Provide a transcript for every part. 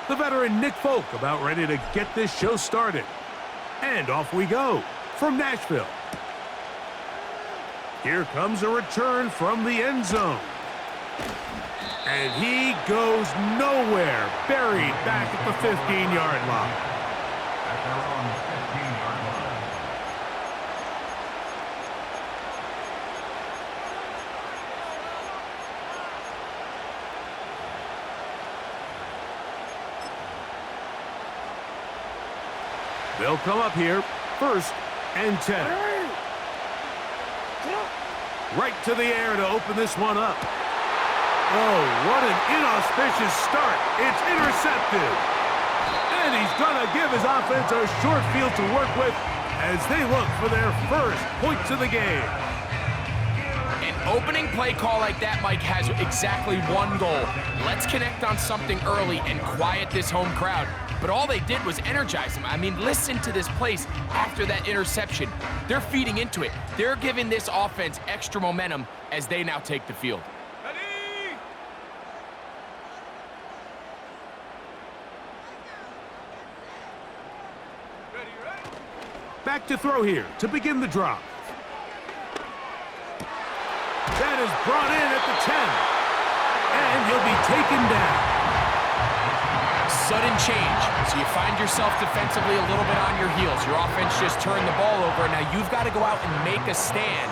the veteran Nick Folk about ready to get this show started. And off we go from Nashville. Here comes a return from the end zone. And he goes nowhere, buried back at the 15-yard line. They'll come up here, 1st and 10. Right to the air to open this one up. Oh, what an inauspicious start. It's intercepted. And he's going to give his offense a short field to work with as they look for their first points of the game. An opening play call like that, Mike, has exactly one goal. Let's connect on something early and quiet this home crowd. But all they did was energize them. I mean, listen to this place after that interception. They're feeding into it. They're giving this offense extra momentum as they now take the field. Ready? Back to throw here to begin the drive. That is brought in at the 10. And he'll be taken down. Sudden change, so you find yourself defensively a little bit on your heels. Your offense just turned the ball over, and now you've got to go out and make a stand.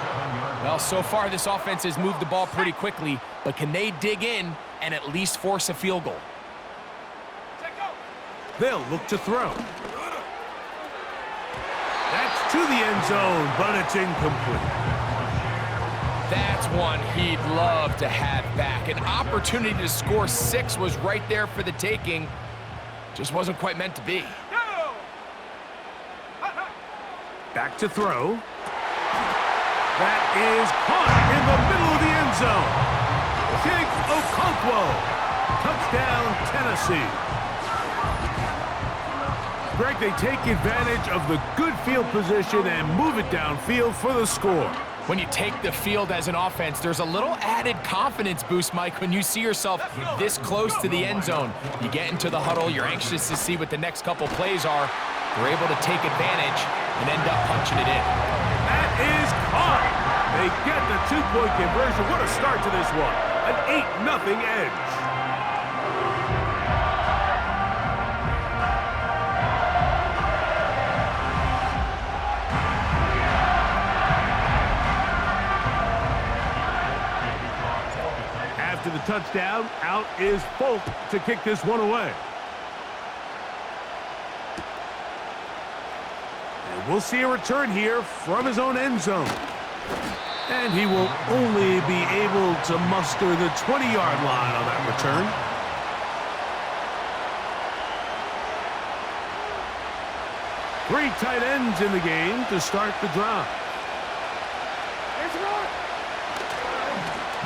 Well, so far this offense has moved the ball pretty quickly, but can they dig in and at least force a field goal? They'll look to throw. That's to the end zone, but it's incomplete. That's one he'd love to have back. An opportunity to score 6 was right there for the taking. Just wasn't quite meant to be. Back to throw. That is caught in the middle of the end zone. Jig Okonkwo. Touchdown, Tennessee. Greg, they take advantage of the good field position and move it downfield for the score. When you take the field as an offense, there's a little added confidence boost, Mike, when you see yourself this close to the end zone. You get into the huddle, you're anxious to see what the next couple plays are. You're able to take advantage and end up punching it in. That is caught. They get the 2-point conversion. What a start to this one. An 8-0 edge. After the touchdown, out is Folk to kick this one away. And we'll see a return here from his own end zone. And he will only be able to muster the 20-yard line on that return. Three tight ends in the game to start the drive.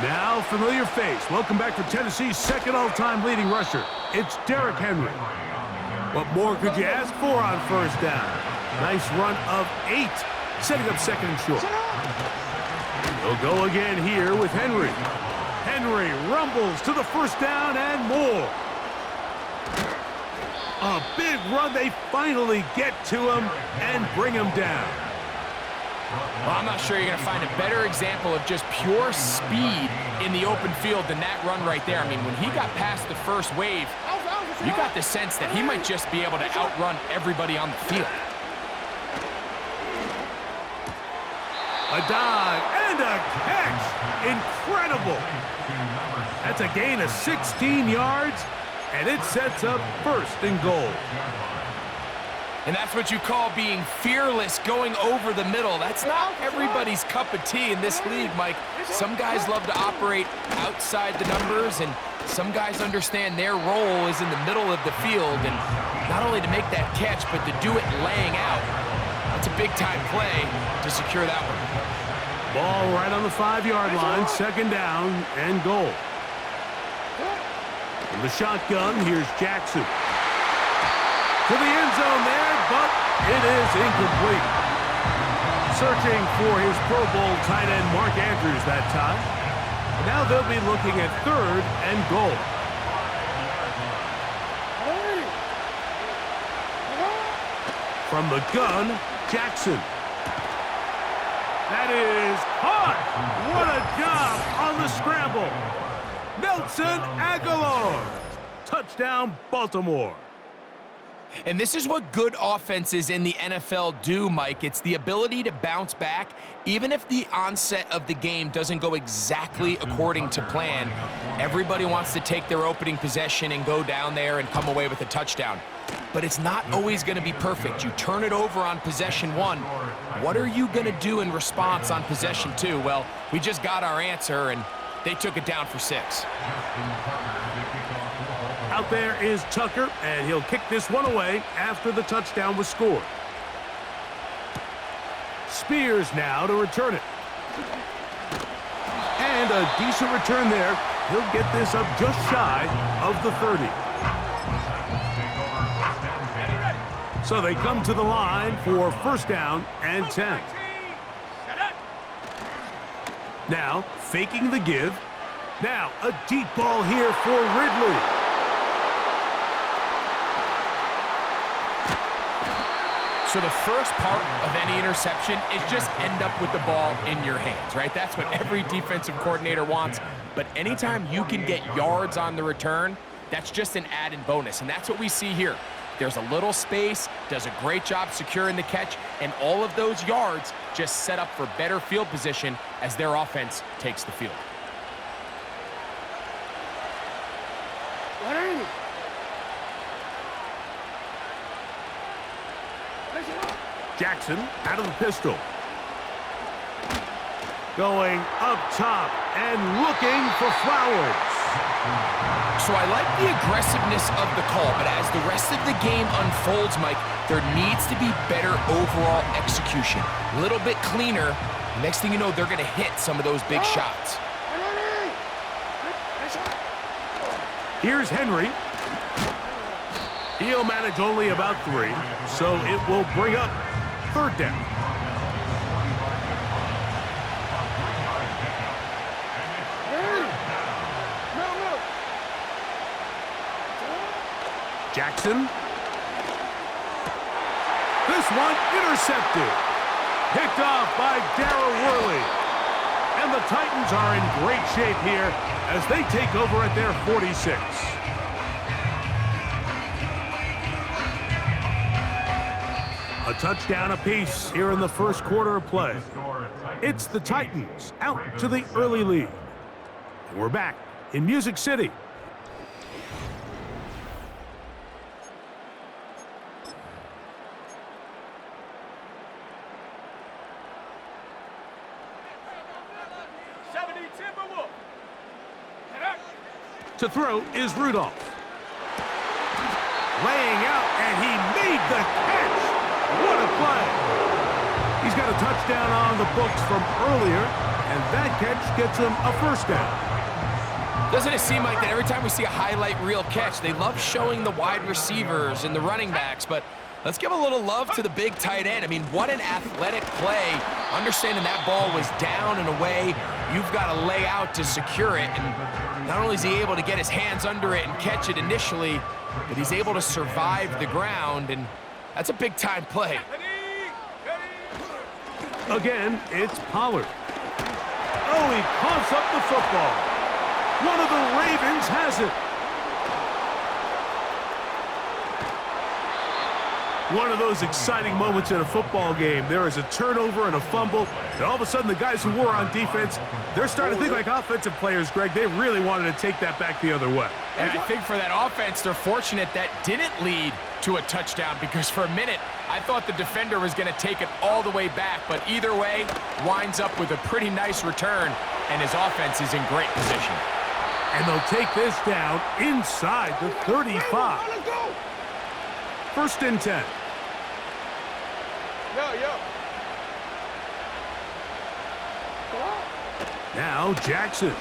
Now, familiar face. Welcome back to Tennessee's second all-time leading rusher. It's Derrick Henry. What more could you ask for on first down? Nice run of 8, setting up 2nd and short. He'll go again here with Henry. Henry rumbles to the first down and more. A big run. They finally get to him and bring him down. Well, I'm not sure you're going to find a better example of just pure speed in the open field than that run right there. I mean, when he got past the first wave, you got the sense that he might just be able to outrun everybody on the field. A dive and a catch. Incredible. That's a gain of 16 yards, and it sets up 1st and goal. And that's what you call being fearless, going over the middle. That's not everybody's cup of tea in this league, Mike. Some guys love to operate outside the numbers, and some guys understand their role is in the middle of the field, and not only to make that catch, but to do it laying out. That's a big-time play to secure that one. Ball right on the 5-yard line, 2nd down and goal. From the shotgun, here's Jackson. To the end zone there, but it is incomplete. Searching for his Pro Bowl tight end Mark Andrews that time. Now they'll be looking at 3rd and goal. From the gun, Jackson. That is caught. What a job on the scramble. Nelson Aguilar. Touchdown, Baltimore. And this is what good offenses in the NFL do, Mike. It's the ability to bounce back, even if the onset of the game doesn't go exactly according to plan. Everybody wants to take their opening possession and go down there and come away with a touchdown. But it's not always going to be perfect. You turn it over on possession 1. What are you going to do in response on possession 2? Well, we just got our answer, and they took it down for 6. Out there is Tucker, and he'll kick this one away after the touchdown was scored. Spears now to return it. And a decent return there. He'll get this up just shy of the 30. So they come to the line for first down and 10. Now, faking the give. Now, a deep ball here for Ridley. So the first part of any interception is just end up with the ball in your hands, right? That's what every defensive coordinator wants. But anytime you can get yards on the return, that's just an added bonus. And that's what we see here. There's a little space, does a great job securing the catch, and all of those yards just set up for better field position as their offense takes the field. Jackson out of the pistol. Going up top and looking for Flowers. So I like the aggressiveness of the call, but as the rest of the game unfolds, Mike, there needs to be better overall execution. A little bit cleaner. Next thing you know, they're going to hit some of those big shots. Here's Henry. He'll manage only about 3, so it will bring up third down. Jackson. This one intercepted. Picked off by Darryl Worley. And the Titans are in great shape here as they take over at their 46. A touchdown apiece here in the first quarter of play. It's the Titans out to the early lead. And we're back in Music City. To throw is Rudolph. Laying out, and he made the catch. What a play. He's got a touchdown on the books from earlier, and that catch gets him a first down. Doesn't it seem like that every time we see a highlight reel catch, they love showing the wide receivers and the running backs, but let's give a little love to the big tight end. I mean, what an athletic play. Understanding that ball was down and away, you've got to lay out to secure it, and not only is he able to get his hands under it and catch it initially, but he's able to survive the ground, and that's a big-time play. Again, it's Pollard. Oh, he coughs up the football. One of the Ravens has it. One of those exciting moments in a football game. There is a turnover and a fumble, and all of a sudden the guys who were on defense, they're starting to think like offensive players, Greg. They really wanted to take that back the other way. And I think for that offense, they're fortunate that didn't lead to a touchdown, because for a minute, I thought the defender was going to take it all the way back, but either way, winds up with a pretty nice return, and his offense is in great position. And they'll take this down inside the 35. First and 10. Now Jackson.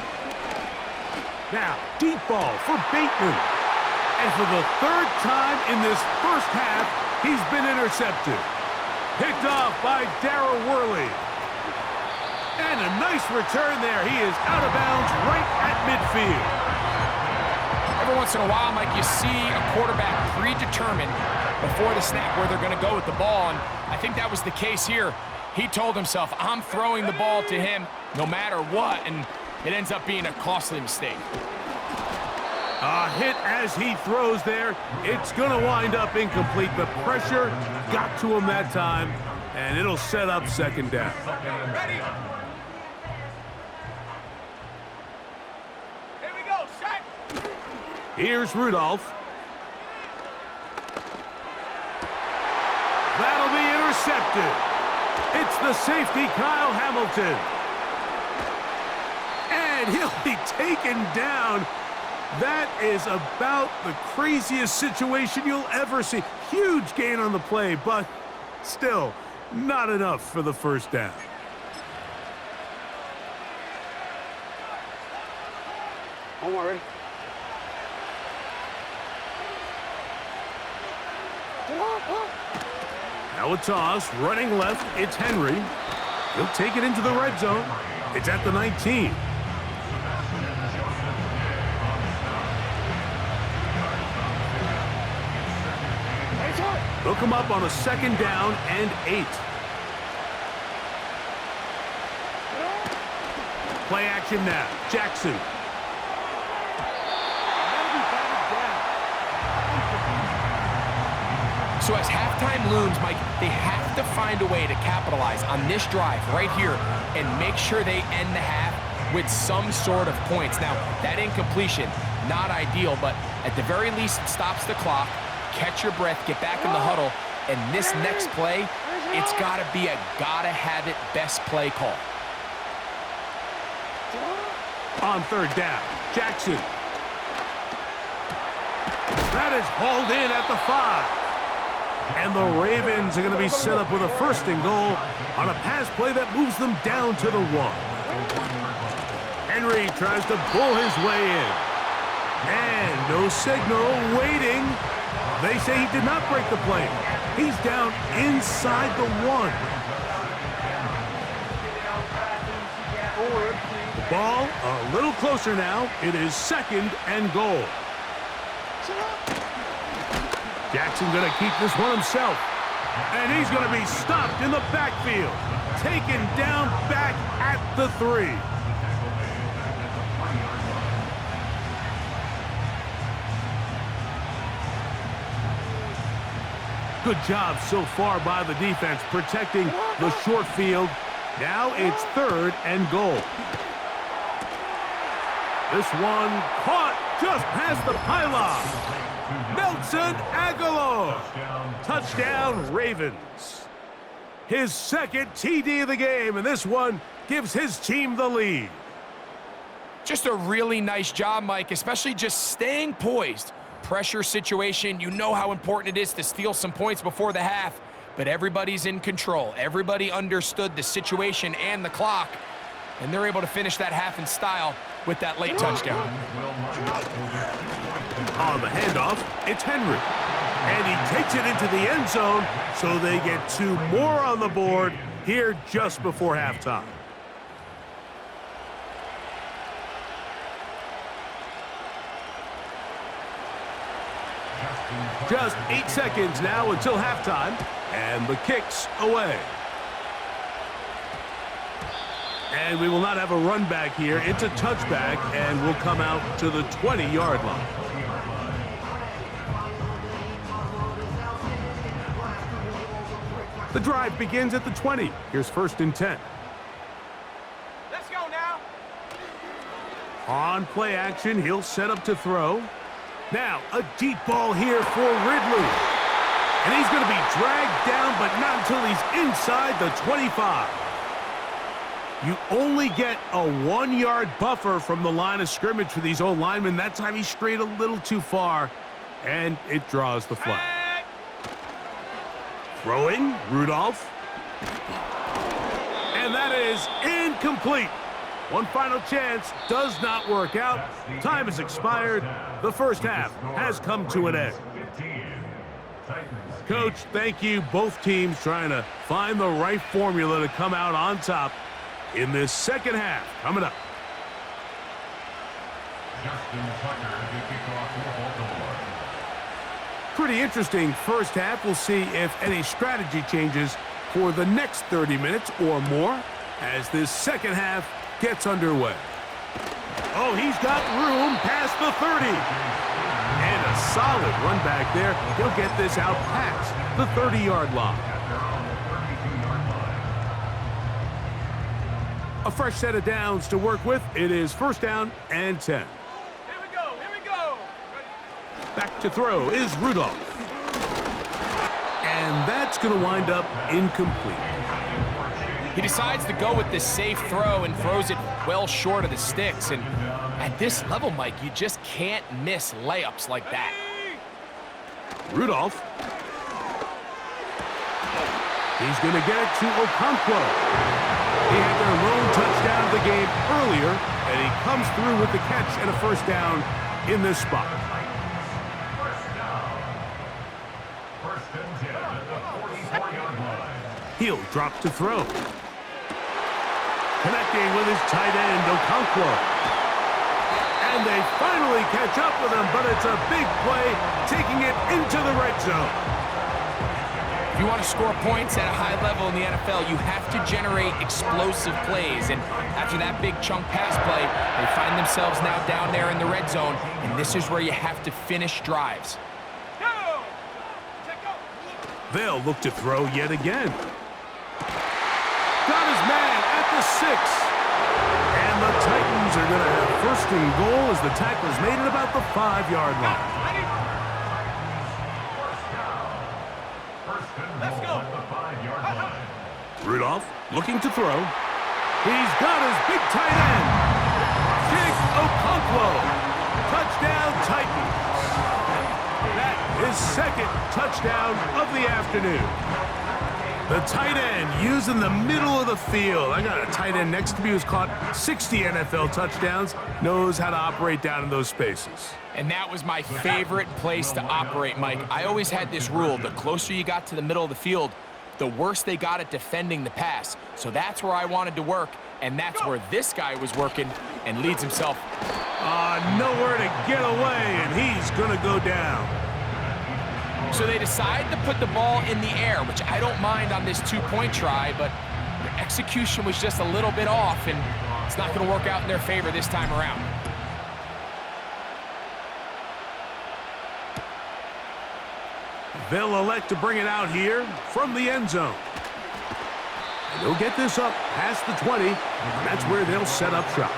Now deep ball for Bateman. And for the third time in this first half, he's been intercepted. Picked off by Darryl Worley. And a nice return there. He is out of bounds right at midfield. Every once in a while, Mike, you see a quarterback predetermined before the snap where they're going to go with the ball, and I think that was the case here. He told himself, I'm throwing the ball to him no matter what, and it ends up being a costly mistake. A hit as he throws there. It's going to wind up incomplete. The pressure got to him that time, and it'll set up second down. Ready? Here we go, set. Here's Rudolph. That'll be intercepted. It's the safety, Kyle Hamilton. And he'll be taken down. That is about the craziest situation you'll ever see. Huge gain on the play, but still not enough for the first down. One more, ready? Now a toss, running left, it's Henry. He'll take it into the red zone. It's at the 19. They'll come up on a second down and 8. Play action now. Jackson. So as halftime looms, Mike, they have to find a way to capitalize on this drive right here and make sure they end the half with some sort of points. Now, that incompletion, not ideal, but at the very least, it stops the clock. Catch your breath, get back in the huddle, and this next play, it's got to be a gotta-have-it best play call. On third down, Jackson. That is hauled in at the 5. And the Ravens are going to be set up with a first and goal on a pass play that moves them down to the 1. Henry tries to bull his way in. And no signal, waiting. They say he did not break the play. He's down inside the 1. The ball a little closer now. It is second and goal. Jackson going to keep this one himself. And he's going to be stopped in the backfield. Taken down back at the 3. Good job so far by the defense protecting the short field. Now it's third and goal. This one caught just past the pylon. Nelson Aguilar. Touchdown, Ravens. His second TD of the game, and this one gives his team the lead. Just a really nice job, Mike, especially just staying poised. Pressure situation, you know how important it is to steal some points before the half, but everybody's in control. Everybody understood the situation and the clock, and they're able to finish that half in style with that late touchdown. On the handoff, it's Henry. And he takes it into the end zone, so they get 2 more on the board here just before halftime. Just 8 seconds now until halftime, and the kick's away. And we will not have a run back here. It's a touchback, and will come out to the 20-yard line. The drive begins at the 20. Here's first and 10. Let's go now. On play action, he'll set up to throw. Now, a deep ball here for Ridley. And he's going to be dragged down, but not until he's inside the 25. You only get a 1-yard buffer from the line of scrimmage for these old linemen. That time he strayed a little too far, and it draws the flag. Throwing, Rudolph. And that is incomplete. One final chance does not work out. Time has expired. The first half has come to an end. Coach, thank you. Both teams trying to find the right formula to come out on top in this second half. Coming up. Pretty interesting first half. We'll see if any strategy changes for the next 30 minutes or more as this second half gets underway. Oh, he's got room past the 30. And a solid run back there. He'll get this out past the 30-yard line. A fresh set of downs to work with. It is first down and 10. Here we go. Here we go. Back to throw is Rudolph. And that's going to wind up incomplete. He decides to go with this safe throw and throws it well short of the sticks. And at this level, Mike, you just can't miss layups like that. Rudolph. He's going to get it to Okonkwo. He had their lone touchdown of the game earlier, and he comes through with the catch and a first down in this spot. He'll drop to throw. Connecting with his tight end, Okonkwo. And they finally catch up with him, but it's a big play, taking it into the red zone. If you want to score points at a high level in the NFL, you have to generate explosive plays. And after that big chunk pass play, they find themselves now down there in the red zone, and this is where you have to finish drives. Go. They'll look to throw yet again. Got his man at the 6. And the Titans are going to have first and goal as the tackle's made at about the 5-yard line. Ready? Let's go. Rudolph looking to throw. He's got his big tight end. Big Okonkwo. Touchdown Titans. That is second touchdown of the afternoon. The tight end using the middle of the field. I got a tight end next to me who's caught 60 NFL touchdowns, knows how to operate down in those spaces. And that was my favorite place to operate, Mike. I always had this rule: the closer you got to the middle of the field, the worse they got at defending the pass. So that's where I wanted to work, and that's where this guy was working and leads himself. Nowhere to get away, and he's going to go down. So they decide to put the ball in the air, which I don't mind on this two-point try, but the execution was just a little bit off, and it's not going to work out in their favor this time around. They'll elect to bring it out here from the end zone. And they'll get this up past the 20, and that's where they'll set up shop.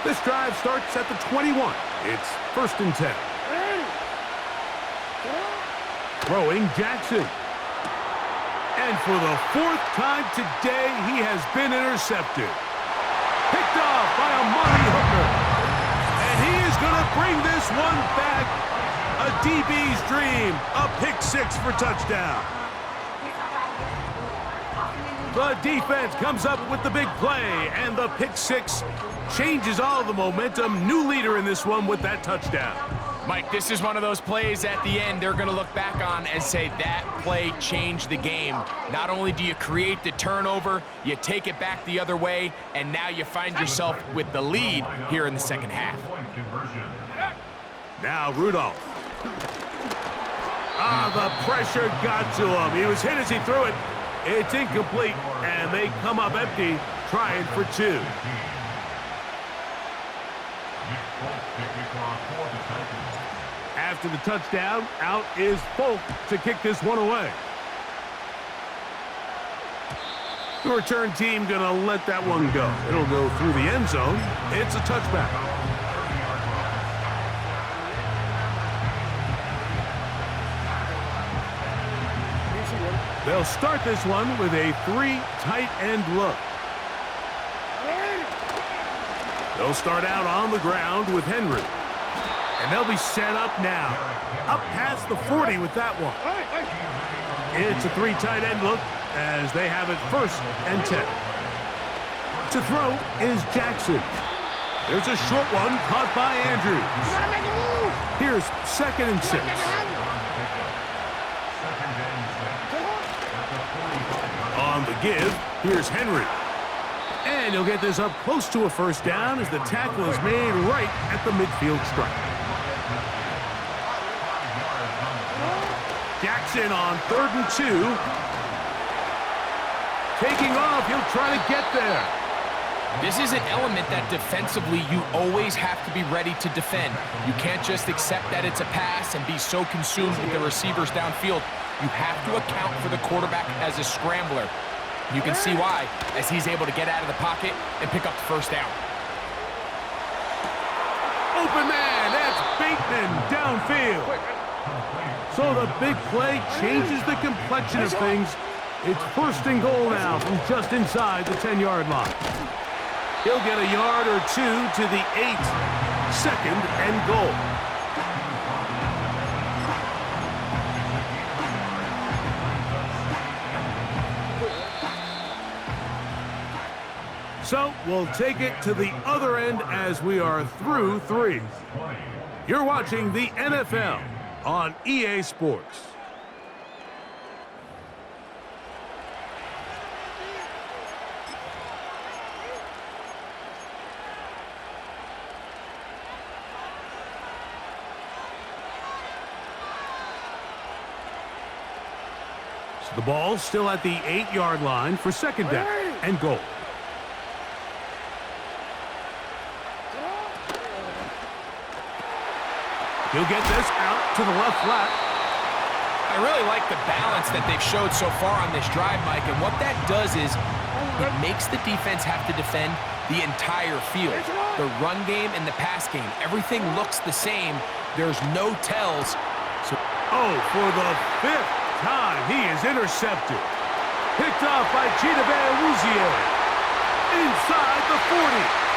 This drive starts at the 21. It's first and 10. Throwing Jackson. And for the 4th time today, he has been intercepted. Picked off by Amari Hooker. And he is going to bring this one back. A DB's dream. A pick-6 for touchdown. The defense comes up with the big play, and the pick-6 changes all the momentum. New leader in this one with that touchdown. Mike, this is one of those plays at the end they're going to look back on and say that play changed the game. Not only do you create the turnover, you take it back the other way, and now you find yourself with the lead here in the second half. Now Rudolph. The pressure got to him. He was hit as he threw it. It's incomplete, and they come up empty, trying for 2. After the touchdown, out is Folk to kick this one away. The return team going to let that one go. It'll go through the end zone. It's a touchback. They'll start this one with a 3 tight end look. They'll start out on the ground with Henry. And they'll be set up now. Up past the 40 with that one. It's a 3 tight end look as they have it first and 10. To throw is Jackson. There's a short one caught by Andrews. Here's second and 6. On the give, here's Henry. And he'll get this up close to a first down as the tackle is made right at the midfield stripe. Jackson on 3rd and 2. Taking off, he'll try to get there. This is an element that defensively you always have to be ready to defend. You can't just accept that it's a pass and be so consumed with the receivers downfield. You have to account for the quarterback as a scrambler. You can see why, as he's able to get out of the pocket and pick up the first down. Open man, that's Bateman downfield. So the big play changes the complexion of things. It's 1st and goal now from just inside the 10-yard line. He'll get a yard or 2 to the 8. 2nd and goal. So we'll take it to the other end as we are through 3. You're watching the NFL on EA Sports. So the ball still at the 8-yard line for 2nd down and goal. He'll get this out to the left flat. I really like the balance that they've showed so far on this drive, Mike, and what that does is it makes the defense have to defend the entire field. The run game and the pass game, everything looks the same. There's no tells. So, for the 5th time, he is intercepted. Picked off by Chidobe Awuzie. Inside the 40.